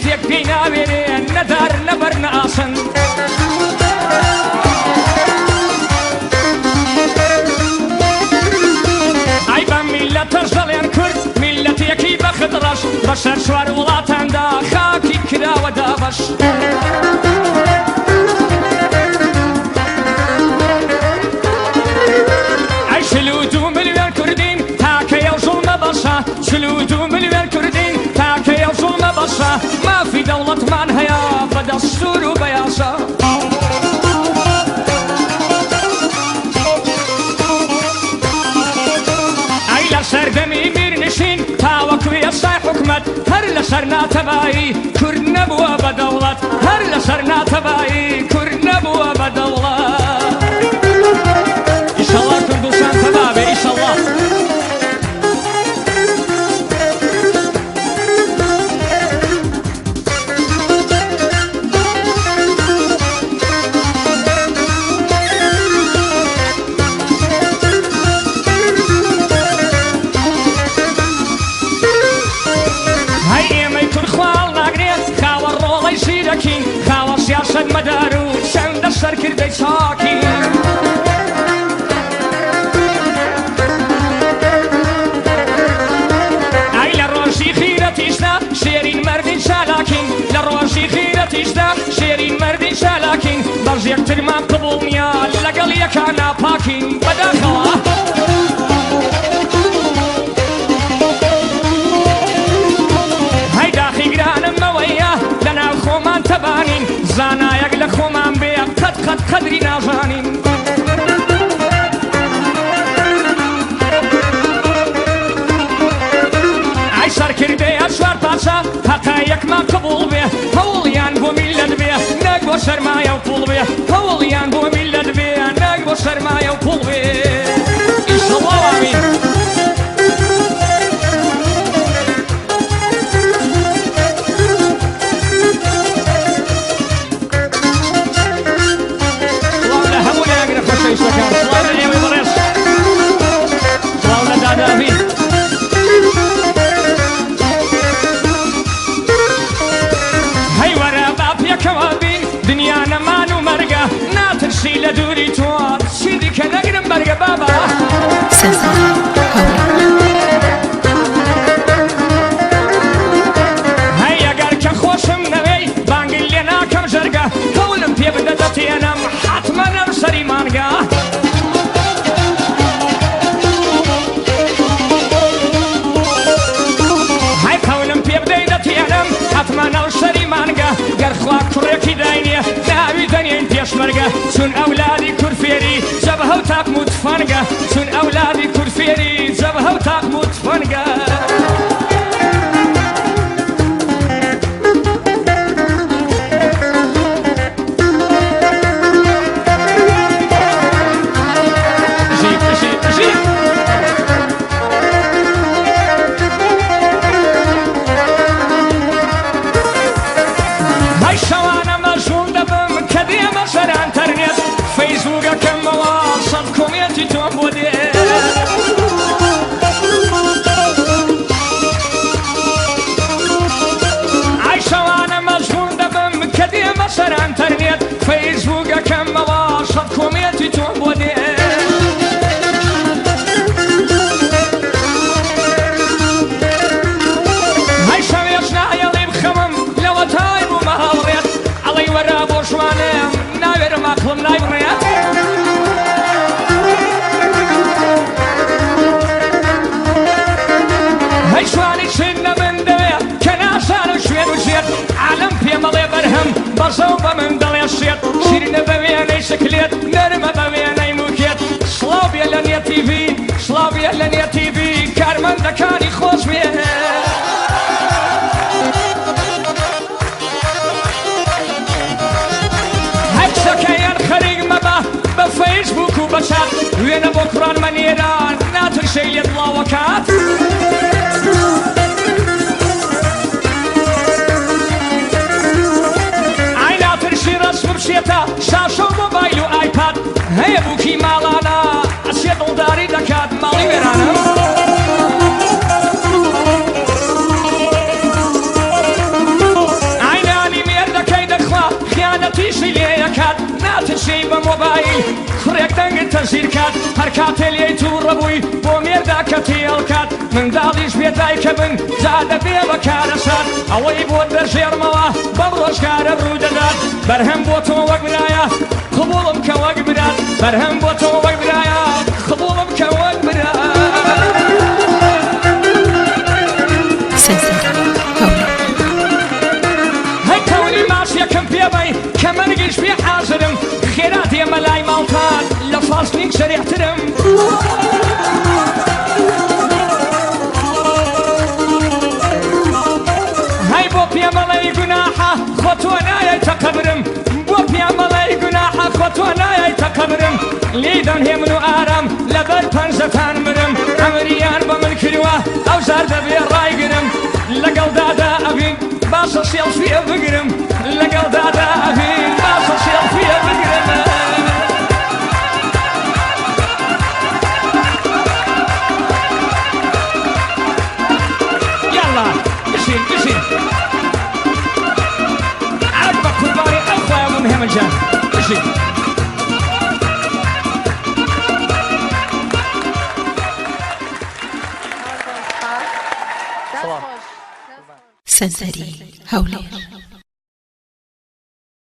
کەسێک پێی ناوێرێ نەدار نەبەر نەئاسن ئای بە میلەتەش دەڵێن کورد میلەتێکی بەخدڕەش بە شەر چوار وڵاتاندا خاکی کراوە دابەش ئەی 42 ملیۆن کوردین تاکە ئەو زوڵمە بەشە 42 ملیۆن کوردین تاکە ئەو زوڵمە بەشە مافی دەوڵەتمان هەیە بە دەستور و بە یاسا ئەی لە سەردەمی میرنشین تاوەکو ئێستای حکومەت هەر لەسەر ناتەبایی کورد نەبووە بە دەوڵەت هەر لەسەر ناتەبایی کورد نەبووە بە دەوڵەت ئیشەڵڵا کوردستان تەبابێ ئیشەڵڵا خاوە سیاسەت مەدار و چەندە سەرکردەی چاکی ئای لە ڕۆژی خیرەتیشدا شێرین مەردین چالاکین لە ڕۆژی خیرەتیشدا شێرین مەردین چالاکین بەڕژ یەکترمان قبوڵ نییە لەگەڵ یەکە ناپاکین بەداخەوە هەیداخی گرانم ئەوەیە لەناو خۆمان تەبانین زانایەک لە خۆمان بێ قەت قەدری نازانین ئای سەرکردەیە چوار پاچە حەقایەکمان قبوڵ بێ هەوڵیان بۆ میلەت بێ نەک بۆ سەرمایە و پوڵ بێ هەوڵیان بۆ میلەت بێ نەک بۆ سەرمایە و پوڵ بێ ئیشەڵڵا ئامین هەی وەرە با پێکەوە بین دنیا نەمان و مەرگە ناترسی لە دووری تۆ چی دیکە نەگرم بەرگە بابا هەی ئەگەر کە خۆشم نەوەی بانگل لێ ناکەم ژەرگە هەوڵم پێ بدە دەتێنم حتمە نەر سەری مانگە حتما ناو سەری مانگە گەرخوا کوڕێکی داینێ ناوی دەنێن پێشمەرگە چون ئەولادی کورفێری جەبە هەو تاقم و تفەنگە چون ئەولادی کورفێری جەبە هەو تاقم و تفەنگە بەزەو بە من دەڵێ شێت شیرینە بە وێنەی شکلێت نەرمە بە وێنەی موکێت سڵاو بێ لە نێ تیڤی سڵاو بێ لە نێ تیڤی کارمەندەکانی خۆش بێ هەکسەکەیان خەریک مەبە بە فەیسبووک و بە چات وێنە بۆ کوڕانمە نێران ناترشەی لێت بڵاوەکات بشێتە شاشە و مۆبایل و ئایپاد هەیە بووکی ماڵانە ئەچێ دڵداری دەکات ماڵی وێرانە هەر کاتێ لێی تووڕە بووی بۆ مێردا کە تێڵکات منداڵیش بێدایکە بن زادە بێ بە کارەسات ئەوەی بۆ دەژێڕمەوە بەم ڕۆژگارە ڕوودەدات بەرهەم بۆ تۆ وەک برایە قبوڵم کە وەک برات بەرهەم بۆ تۆ وەک برایە قبوڵم کە وەک برات هەی تەوری ماش یەکەم پێبەی کە مەرگیش پێ حازرم خێرا دێمە لای ماڵتان لە فاستنینگ سەریعترم هەی بۆ پێمەڵەی گوناحە خۆ تۆ نایەیتە قەبرم بۆ پێمەڵەی گوناحە خۆ تۆ نایەیتە قەبرم لیدەن هێمن و ئارام لەبەر پەنجەتان مرم ئەمریان بە من کردووە ئەو زار دەبێ ڕایگرم لەگەڵدادا ئەبین باشە سێڵفیە بگرم لەگەڵدادا ئەبین باشە سێڵفیە بگرم یاڵا بشین بشین عەب بە قوربانی ئەو خوایە بۆ مهێمن جان بشین سەنسەری هەولێر